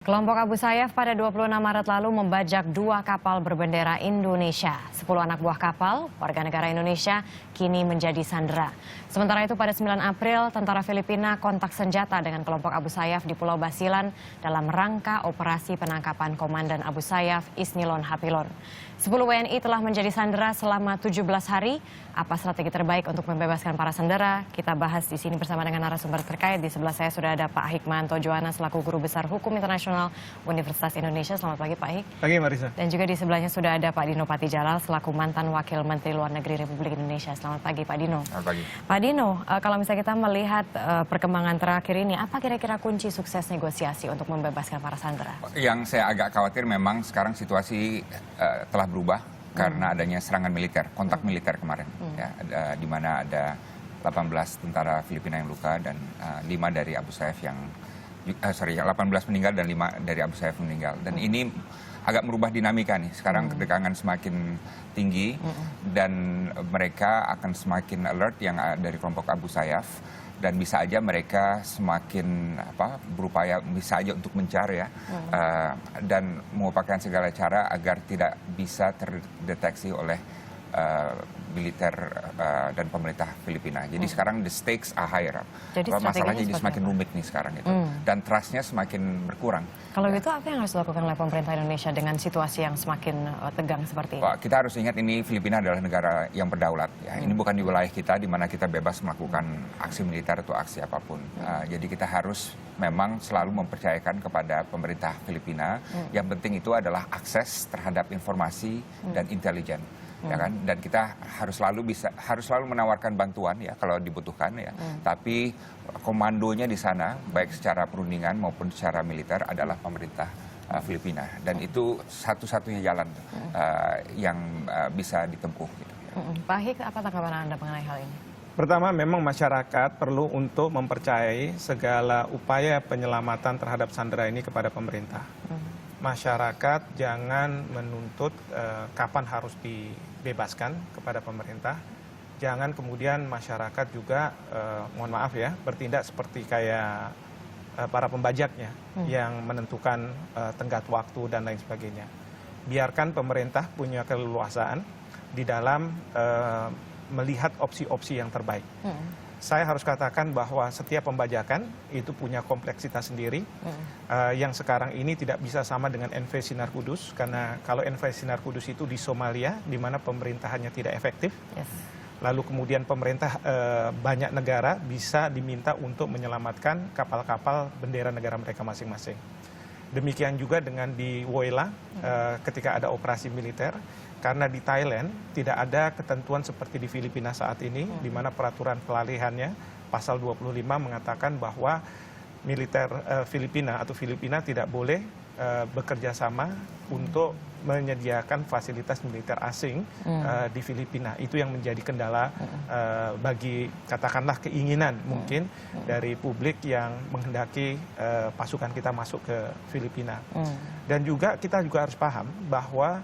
Kelompok Abu Sayyaf pada 26 Maret lalu membajak 2 kapal berbendera Indonesia. 10 anak buah kapal, warga negara Indonesia, kini menjadi sandera. Sementara itu pada 9 April, tentara Filipina kontak senjata dengan kelompok Abu Sayyaf di Pulau Basilan dalam rangka operasi penangkapan Komandan Abu Sayyaf Isnilon Hapilon. 10 WNI telah menjadi sandera selama 17 hari. Apa strategi terbaik untuk membebaskan para sandera? Kita bahas di sini bersama dengan narasumber terkait. Di sebelah saya sudah ada Pak Hikmanto Joana selaku Guru Besar Hukum Internasional Universitas Indonesia. Selamat pagi Pak Hik. Pagi Marisa. Dan juga di sebelahnya sudah ada Pak Dino Patijalal selaku mantan Wakil Menteri Luar Negeri Republik Indonesia. Selamat pagi Pak Dino. Selamat pagi. Pak Dino, kalau misalnya kita melihat perkembangan terakhir ini, apa kira-kira kunci sukses negosiasi untuk membebaskan para sandera? Yang saya agak khawatir memang sekarang situasi telah berubah karena adanya serangan militer, kontak militer kemarin, ya, di mana ada 18 tentara Filipina yang luka dan 5 dari Abu Sayyaf yang 18 meninggal dan 5 dari Abu Sayyaf meninggal. Dan ini agak merubah dinamika nih. Sekarang ketegangan semakin tinggi dan mereka akan semakin alert yang dari kelompok Abu Sayyaf. Dan bisa aja mereka semakin berupaya bisa aja untuk mencari ya dan mengupayakan segala cara agar tidak bisa terdeteksi oleh militer dan pemerintah Filipina. Jadi sekarang the stakes are higher. Jadi masalahnya jadi semakin rumit nih sekarang itu dan trustnya semakin berkurang. Kalau gitu apa yang harus dilakukan oleh pemerintah Indonesia dengan situasi yang semakin tegang seperti ini? Kita harus ingat ini Filipina adalah negara yang berdaulat. Ya. Ini bukan di wilayah kita di mana kita bebas melakukan aksi militer atau aksi apapun. Jadi kita harus memang selalu mempercayakan kepada pemerintah Filipina. Yang penting itu adalah akses terhadap informasi dan intelijen. Ya kan, dan kita harus selalu menawarkan bantuan ya kalau dibutuhkan ya. Tapi komandonya di sana baik secara perundingan maupun secara militer adalah pemerintah Filipina dan itu satu-satunya jalan yang bisa ditempuh. Gitu, ya. Pak Hik, apa tanggapan Anda mengenai hal ini? Pertama, memang masyarakat perlu untuk mempercayai segala upaya penyelamatan terhadap sandera ini kepada pemerintah. Masyarakat jangan menuntut kapan harus dibebaskan kepada pemerintah. Jangan kemudian masyarakat juga, mohon maaf ya, bertindak seperti kayak para pembajaknya yang menentukan tenggat waktu dan lain sebagainya. Biarkan pemerintah punya keleluasaan di dalam melihat opsi-opsi yang terbaik. Saya harus katakan bahwa setiap pembajakan itu punya kompleksitas sendiri yang sekarang ini tidak bisa sama dengan NV Sinar Kudus karena kalau NV Sinar Kudus itu di Somalia di mana pemerintahannya tidak efektif. Lalu kemudian pemerintah banyak negara bisa diminta untuk menyelamatkan kapal-kapal bendera negara mereka masing-masing. Demikian juga dengan di Woyla ketika ada operasi militer. Karena di Thailand tidak ada ketentuan seperti di Filipina saat ini, di mana peraturan pelalihannya, pasal 25 mengatakan bahwa militer Filipina atau Filipina tidak boleh bekerja sama untuk menyediakan fasilitas militer asing di Filipina. Itu yang menjadi kendala bagi katakanlah keinginan mungkin dari publik yang menghendaki pasukan kita masuk ke Filipina. Dan juga kita juga harus paham bahwa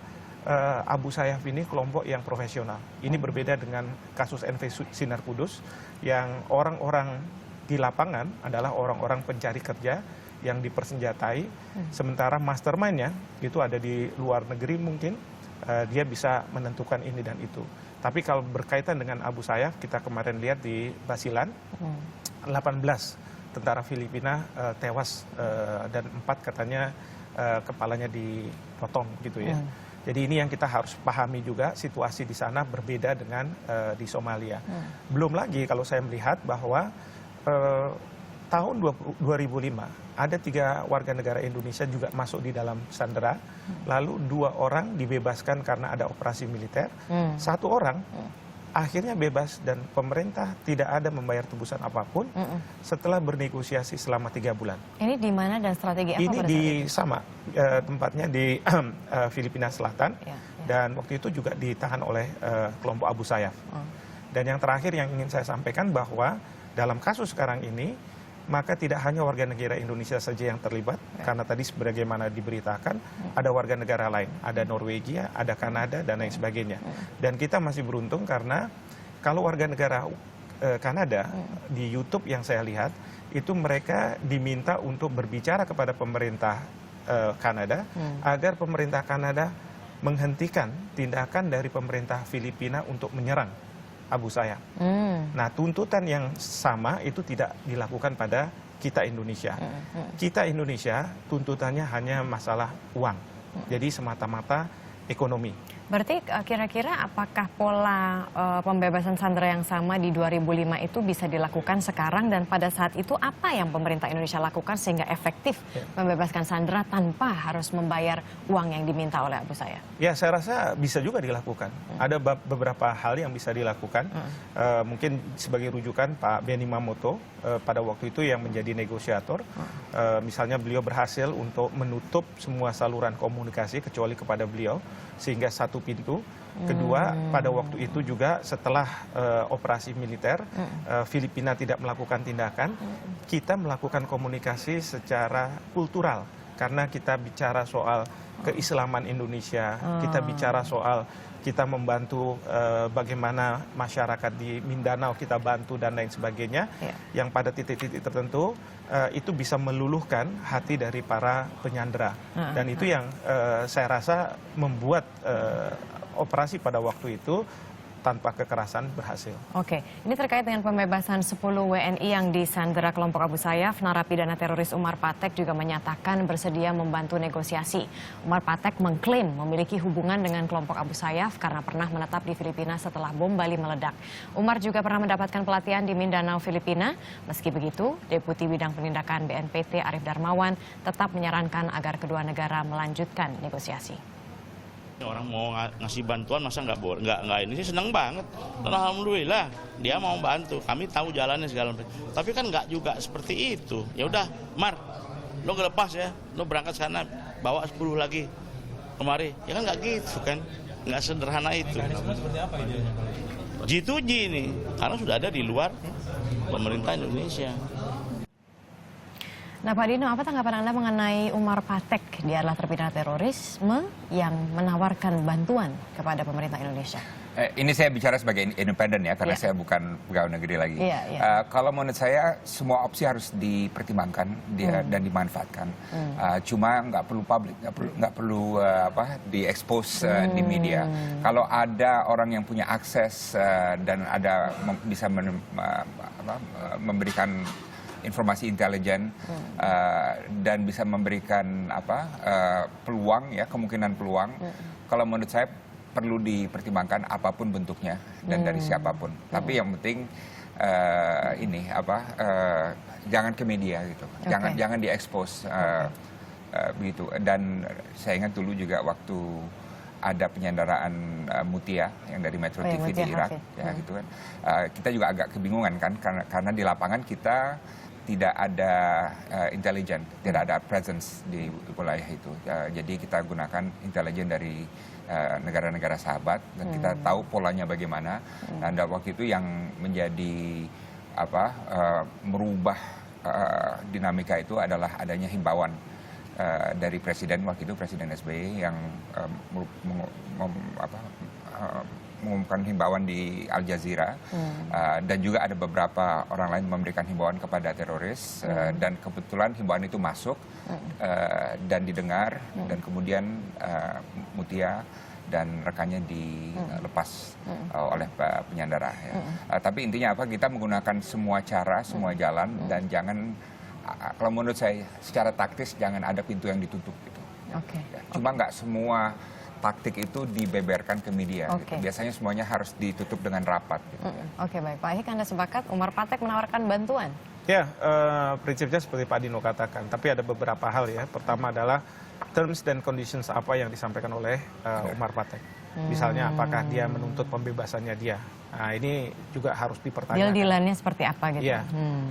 Abu Sayyaf ini kelompok yang profesional. Ini berbeda dengan kasus NV Sinar Kudus yang orang-orang di lapangan adalah orang-orang pencari kerja yang dipersenjatai, sementara mastermind-nya itu ada di luar negeri mungkin, dia bisa menentukan ini dan itu. Tapi kalau berkaitan dengan Abu Sayyaf, kita kemarin lihat di Basilan, 18 tentara Filipina tewas dan 4 katanya kepalanya dipotong gitu ya. Jadi ini yang kita harus pahami juga, situasi di sana berbeda dengan di Somalia. Belum lagi kalau saya melihat bahwa tahun 2005 ada 3 warga negara Indonesia juga masuk di dalam sandera, lalu 2 orang dibebaskan karena ada operasi militer, 1 orang akhirnya bebas dan pemerintah tidak ada membayar tebusan apapun setelah bernegosiasi selama 3 bulan. Ini di mana dan strategi apa? Ini di sama tempatnya di Filipina Selatan dan waktu itu juga ditahan oleh kelompok Abu Sayyaf. Dan yang terakhir yang ingin saya sampaikan bahwa dalam kasus sekarang ini maka tidak hanya warga negara Indonesia saja yang terlibat, karena tadi sebagaimana diberitakan ada warga negara lain, ada Norwegia, ada Kanada dan lain sebagainya. Dan kita masih beruntung karena kalau warga negara Kanada di YouTube yang saya lihat itu mereka diminta untuk berbicara kepada pemerintah Kanada agar pemerintah Kanada menghentikan tindakan dari pemerintah Filipina untuk menyerang Abu Sayyaf. Nah, tuntutan yang sama itu tidak dilakukan pada kita Indonesia. Kita Indonesia tuntutannya hanya masalah uang. Jadi semata-mata ekonomi. Berarti kira-kira apakah pola pembebasan sandera yang sama di 2005 itu bisa dilakukan sekarang, dan pada saat itu apa yang pemerintah Indonesia lakukan sehingga efektif membebaskan sandera tanpa harus membayar uang yang diminta oleh Abu Sayyaf? Ya, saya rasa bisa juga dilakukan. Ada beberapa hal yang bisa dilakukan. Mungkin sebagai rujukan Pak Benny Mamoto pada waktu itu yang menjadi negosiator. Misalnya beliau berhasil untuk menutup semua saluran komunikasi kecuali kepada beliau, sehingga satu pintu. Kedua, pada waktu itu juga setelah operasi militer, Filipina tidak melakukan tindakan, kita melakukan komunikasi secara kultural. Karena kita bicara soal keislaman Indonesia, kita bicara soal kita membantu bagaimana masyarakat di Mindanao kita bantu dan lain sebagainya, yang pada titik-titik tertentu itu bisa meluluhkan hati dari para penyandera. Dan itu yang saya rasa membuat operasi pada waktu itu tanpa kekerasan berhasil. Oke, ini terkait dengan pembebasan 10 WNI yang disandera kelompok Abu Sayyaf, narapidana teroris Umar Patek juga menyatakan bersedia membantu negosiasi. Umar Patek mengklaim memiliki hubungan dengan kelompok Abu Sayyaf karena pernah menetap di Filipina setelah bom Bali meledak. Umar juga pernah mendapatkan pelatihan di Mindanao, Filipina. Meski begitu, Deputi Bidang Penindakan BNPT Arief Darmawan tetap menyarankan agar kedua negara melanjutkan negosiasi. Orang mau ngasih bantuan masa nggak boleh, nggak ini sih seneng banget. Dan alhamdulillah dia mau bantu, kami tahu jalannya segala macam. Tapi kan nggak juga seperti itu. Ya udah, Mar, lo lepas ya, lo berangkat sana, bawa 10 lagi kemari. Ya kan nggak gitu kan, nggak sederhana itu. G2G ini, karena sudah ada di luar pemerintah Indonesia. Nah, Pak Dino, apa tanggapan Anda mengenai Umar Patek? Dia adalah terpidana terorisme yang menawarkan bantuan kepada pemerintah Indonesia. Ini saya bicara sebagai independen ya, karena saya bukan pegawai negeri lagi. Kalau menurut saya, semua opsi harus dipertimbangkan dan dimanfaatkan. Cuma nggak perlu publik, nggak perlu diekspos di media. Kalau ada orang yang punya akses dan ada bisa memberikan informasi intelijen dan bisa memberikan peluang ya, kemungkinan peluang. Kalau menurut saya perlu dipertimbangkan apapun bentuknya dan dari siapapun. Tapi yang penting jangan ke media gitu. Jangan diekspos begitu. Dan saya ingat dulu juga waktu ada penyanderaan Mutia yang dari Metro TV di Irak, ya gitu kan. Kita juga agak kebingungan kan karena di lapangan kita tidak ada intelijen, tidak ada presence di wilayah itu. Jadi kita gunakan intelijen dari negara-negara sahabat dan kita tahu polanya bagaimana. Dan waktu itu yang menjadi merubah dinamika itu adalah adanya himbauan dari Presiden waktu itu, Presiden SBY yang mengumumkan himbauan di Al Jazeera, dan juga ada beberapa orang lain memberikan himbauan kepada teroris, dan kebetulan himbauan itu masuk dan didengar, dan kemudian Mutia dan rekannya dilepas oleh penyandera. Ya. Tapi intinya kita menggunakan semua cara, semua jalan, dan jangan, kalau menurut saya secara taktis jangan ada pintu yang ditutup gitu. Ya, cuma nggak semua taktik itu dibeberkan ke media. Gitu. Biasanya semuanya harus ditutup dengan rapat. Gitu, Oke, baik. Pak Hik, Anda sepakat Umar Patek menawarkan bantuan? Ya, prinsipnya seperti Pak Dino katakan. Tapi ada beberapa hal ya. Pertama adalah terms dan conditions apa yang disampaikan oleh Umar Patek. Misalnya apakah dia menuntut pembebasannya dia. Nah, ini juga harus dipertanyakan. Deal-dealannya seperti apa gitu? Ya.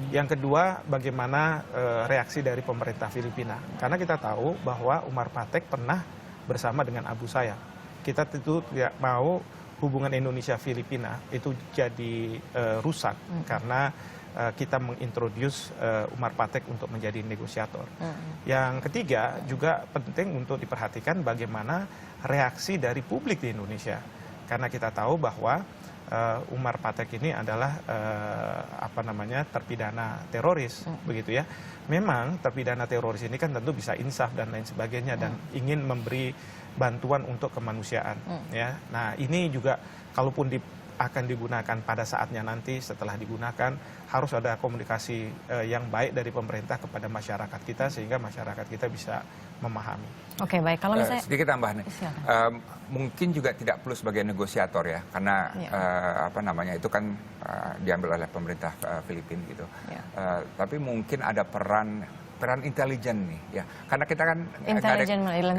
Yang kedua, bagaimana reaksi dari pemerintah Filipina. Karena kita tahu bahwa Umar Patek pernah bersama dengan Abu Sayyaf. Kita tentu tidak mau hubungan Indonesia-Filipina itu jadi rusak karena kita mengintroduce Umar Patek untuk menjadi negosiator. Yang ketiga juga penting untuk diperhatikan bagaimana reaksi dari publik di Indonesia. Karena kita tahu bahwa Umar Patek ini adalah terpidana teroris, begitu ya. Memang terpidana teroris ini kan tentu bisa insaf dan lain sebagainya dan ingin memberi bantuan untuk kemanusiaan, ya. Nah ini juga kalaupun akan digunakan pada saatnya nanti, setelah digunakan harus ada komunikasi yang baik dari pemerintah kepada masyarakat kita sehingga masyarakat kita bisa memahami. Oke, baik. Kalau misalnya sedikit tambahan, mungkin juga tidak perlu sebagai negosiator ya, karena itu kan diambil oleh pemerintah Filipina gitu. Tapi mungkin ada peran intelijen nih ya, karena kita kan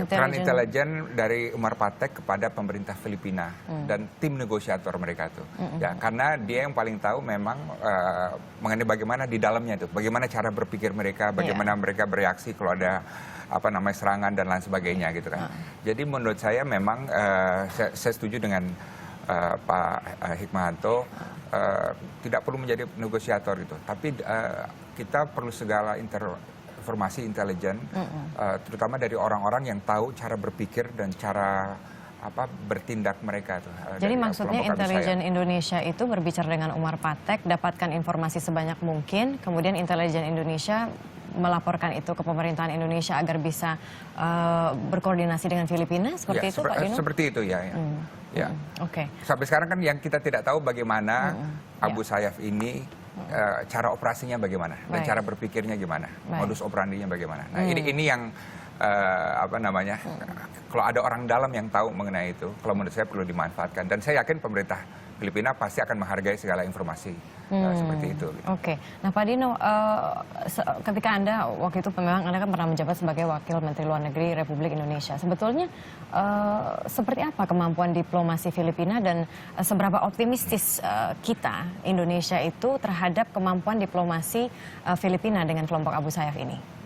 peran intelijen dari Umar Patek kepada pemerintah Filipina dan tim negosiator mereka tuh ya, karena dia yang paling tahu memang mengenai bagaimana di dalamnya itu, bagaimana cara berpikir mereka, bagaimana mereka bereaksi kalau ada serangan dan lain sebagainya gitu kan. Jadi menurut saya memang saya setuju dengan Pak Hikmahanto, tidak perlu menjadi negosiator gitu, tapi kita perlu segala informasi intelijen, terutama dari orang-orang yang tahu cara berpikir dan cara bertindak mereka tuh. Jadi maksudnya intelijen Indonesia itu berbicara dengan Umar Patek, dapatkan informasi sebanyak mungkin, kemudian intelijen Indonesia melaporkan itu ke pemerintahan Indonesia agar bisa berkoordinasi dengan Filipina, seperti itu Pak Dino? Seperti itu ya. Ya. Oke. Sampai sekarang kan yang kita tidak tahu bagaimana Abu Sayyaf ini cara operasinya bagaimana dan cara berpikirnya gimana, modus operandinya bagaimana. Nah ini yang kalau ada orang dalam yang tahu mengenai itu, kalau menurut saya perlu dimanfaatkan dan saya yakin pemerintah Filipina pasti akan menghargai segala informasi seperti itu. Oke. Nah Pak Dino, ketika Anda waktu itu memang Anda kan pernah menjabat sebagai Wakil Menteri Luar Negeri Republik Indonesia. Sebetulnya seperti apa kemampuan diplomasi Filipina dan seberapa optimistis kita Indonesia itu terhadap kemampuan diplomasi Filipina dengan kelompok Abu Sayyaf ini?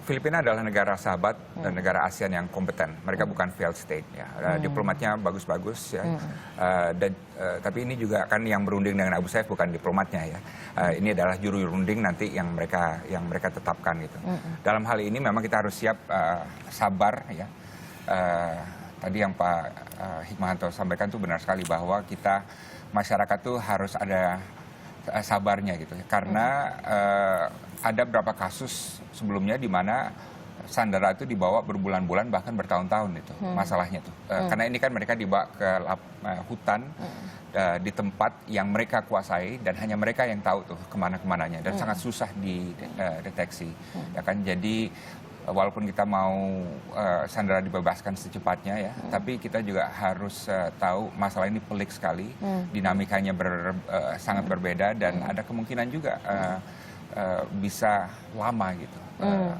Filipina adalah negara sahabat dan negara ASEAN yang kompeten. Mereka bukan failed state ya. Diplomatnya bagus-bagus ya. Tapi ini juga kan yang berunding dengan Abu Sayyaf bukan diplomatnya ya. Ini adalah juru runding nanti yang mereka tetapkan gitu. Dalam hal ini memang kita harus siap sabar ya. Tadi yang Pak Hikmahanto sampaikan tuh benar sekali bahwa kita masyarakat tuh harus ada sabarnya gitu ya. Karena ada beberapa kasus sebelumnya di mana sandera itu dibawa berbulan-bulan bahkan bertahun-tahun itu masalahnya tuh. Karena ini kan mereka dibawa ke hutan di tempat yang mereka kuasai dan hanya mereka yang tahu tuh kemana-kemananya dan sangat susah dideteksi. Ya kan, jadi walaupun kita mau sandera dibebaskan secepatnya ya, tapi kita juga harus tahu masalah ini pelik sekali, dinamikanya sangat berbeda dan ada kemungkinan juga bisa lama gitu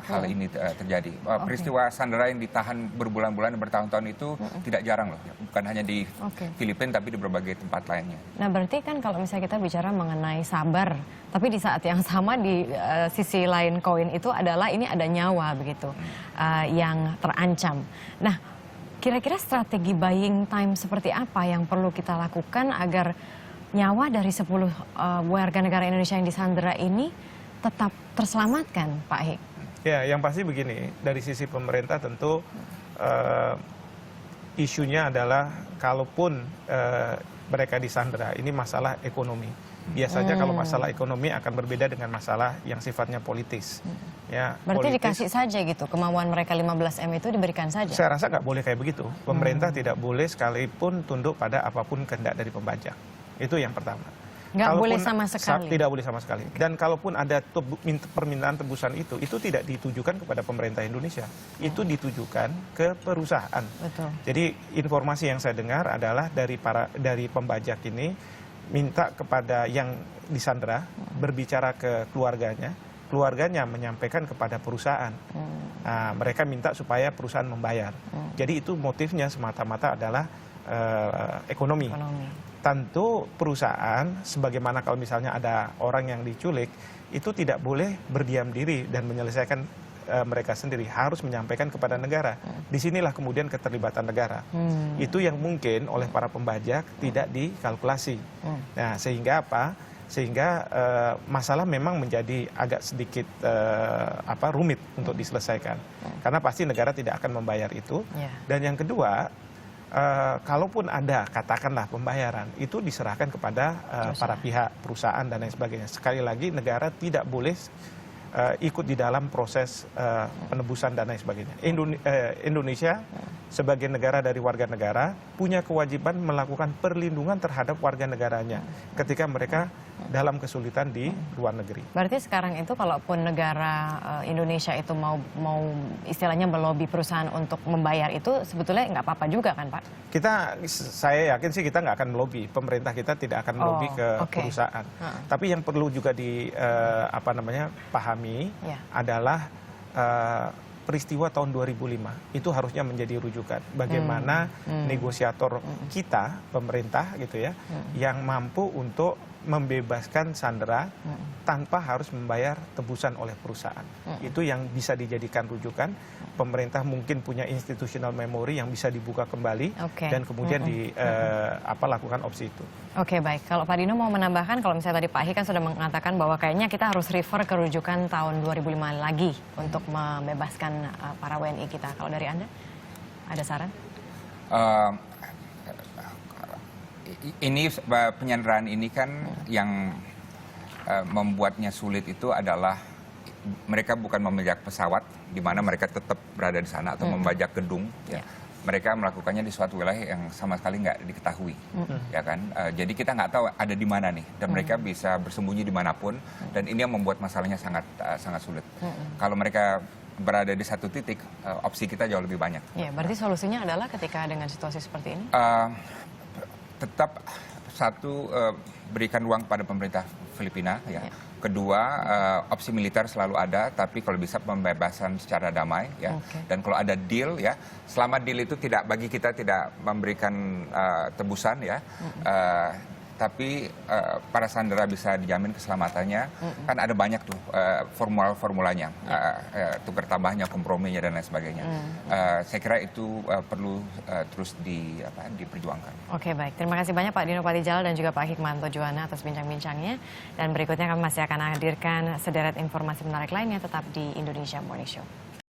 hal ini terjadi. Peristiwa sandera yang ditahan berbulan-bulan dan bertahun-tahun itu tidak jarang loh, bukan hanya di Filipina tapi di berbagai tempat lainnya. Nah berarti kan kalau misalnya kita bicara mengenai sabar, tapi di saat yang sama di sisi lain koin itu adalah ini ada nyawa begitu yang terancam. Nah kira-kira strategi buying time seperti apa yang perlu kita lakukan agar nyawa dari 10 warga negara Indonesia yang disandera ini tetap terselamatkan, Pak Hik? Ya, yang pasti begini, dari sisi pemerintah tentu isunya adalah kalaupun mereka disandera, ini masalah ekonomi. Biasanya kalau masalah ekonomi akan berbeda dengan masalah yang sifatnya politis. Ya, berarti dikasih saja gitu, kemauan mereka 15M itu diberikan saja? Saya rasa nggak boleh kayak begitu. Pemerintah tidak boleh sekalipun tunduk pada apapun kehendak dari pembajak. Itu yang pertama. Nggak boleh sama sekali? Tidak boleh sama sekali. Dan kalaupun ada permintaan tebusan itu tidak ditujukan kepada pemerintah Indonesia. Itu ditujukan ke perusahaan. Betul. Jadi informasi yang saya dengar adalah dari pembajak ini minta kepada yang disandera berbicara ke keluarganya menyampaikan kepada perusahaan. Nah, mereka minta supaya perusahaan membayar. Jadi itu motifnya semata-mata adalah ekonomi. Tentu perusahaan, sebagaimana kalau misalnya ada orang yang diculik, itu tidak boleh berdiam diri dan menyelesaikan mereka sendiri, harus menyampaikan kepada negara. Disinilah kemudian keterlibatan negara. Itu yang mungkin oleh para pembajak tidak dikalkulasi. Nah, sehingga apa? Sehingga masalah memang menjadi agak sedikit rumit untuk diselesaikan. Karena pasti negara tidak akan membayar itu. Dan yang kedua, kalaupun ada katakanlah pembayaran itu diserahkan kepada para pihak perusahaan dan lain sebagainya. Sekali lagi negara tidak boleh ikut di dalam proses penebusan dan lain sebagainya. Indonesia sebagai negara dari warga negara punya kewajiban melakukan perlindungan terhadap warga negaranya ketika mereka dalam kesulitan di luar negeri. Berarti sekarang itu kalaupun negara Indonesia itu mau istilahnya melobi perusahaan untuk membayar itu sebetulnya nggak apa-apa juga kan Pak? Saya yakin sih kita nggak akan melobi, pemerintah kita tidak akan melobi ke perusahaan. Tapi yang perlu juga pahami adalah peristiwa tahun 2005 itu harusnya menjadi rujukan bagaimana negosiator kita pemerintah gitu ya yang mampu untuk membebaskan sandera tanpa harus membayar tebusan oleh perusahaan. Itu yang bisa dijadikan rujukan. Pemerintah mungkin punya institutional memory yang bisa dibuka kembali dan kemudian lakukan opsi itu. Oke, baik. Kalau Pak Dino mau menambahkan, kalau misalnya tadi Pak Ahi kan sudah mengatakan bahwa kayaknya kita harus refer ke rujukan tahun 2005 lagi untuk membebaskan para WNI kita. Kalau dari Anda, ada saran? Ini penyanderaan ini kan yang membuatnya sulit itu adalah mereka bukan membajak pesawat di mana mereka tetap berada di sana atau membajak gedung. Ya. Mereka melakukannya di suatu wilayah yang sama sekali nggak diketahui, ya kan? Jadi kita nggak tahu ada di mana nih, dan mereka bisa bersembunyi dimanapun, dan ini yang membuat masalahnya sangat sulit. Kalau mereka berada di satu titik, opsi kita jauh lebih banyak. Ya, berarti solusinya adalah ketika dengan situasi seperti ini? Tetap satu berikan ruang pada pemerintah Filipina, ya. Kedua, opsi militer selalu ada, tapi kalau bisa pembebasan secara damai, ya. Dan kalau ada deal, ya, selama deal itu bagi kita tidak memberikan tebusan, ya. Tapi para sandera bisa dijamin keselamatannya, kan ada banyak tuh formulanya, tukar tambahnya, komprominya dan lain sebagainya. Saya kira itu perlu terus diperjuangkan. Oke, baik. Terima kasih banyak Pak Dino Patijala dan juga Pak Hikmanto Juwana atas bincang-bincangnya. Dan berikutnya kami masih akan hadirkan sederet informasi menarik lainnya tetap di Indonesia Morning Show.